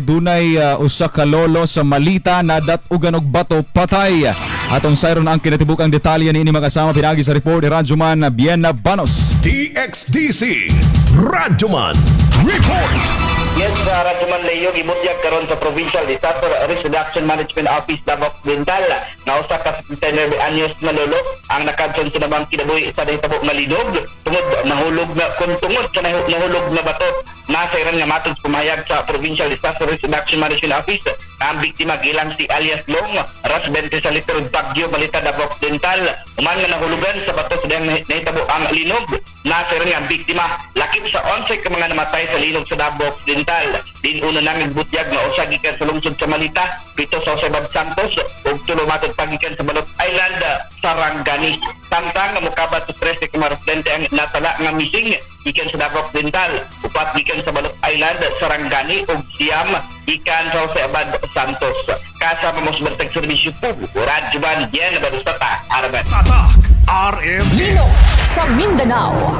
Dunay usa ka lolo sa Malita nadat ugan og bato patay. Atong sayron ang kinatibukang detalye ni ini makasama pinagi sa report ni Radyoman Biena Banos. TXDC Radyoman Report. Yes, Radyoman Leo, gibutyag karon sa Provincial Disaster Risk Reduction Management Office Davao Occidental na usa ka 79 anyos na lolo ang nakadson sa nabang kinabuhi sa dahitabo nga linog tungod nahulog na tungod sa nahulog na bato. Nasa iran nga matod pumayag sa Provincial Disaster Risk Reduction Management Office na ang biktima gilang si alias Long, residente sa Little Baguio, Balita, Davao Occidental. Uman nga nahulugan sa bato sa dahang nahitabo ang linog. Nasa iran nga biktima lakip sa 11 ka mga namatay sa linog sa Davao Occidental. Din una nang butyag nga usa gikan sa lungsod sa Malita, pito sa Osebab Santos ug tulo matod pagikan sa Balot Island, Sarangani. Samtang nga mokabat sa 13 ka mga residente ang natala nga missing gikan sa Davao Occidental, upat gikan sa Balot Island, Sarangani ug siyam gikan sa Osebab Santos. Kasama mo sa Bantag Serbisyo Público, Radyoman Biena Banos Araban. Tatak RM Linog sa Mindanao.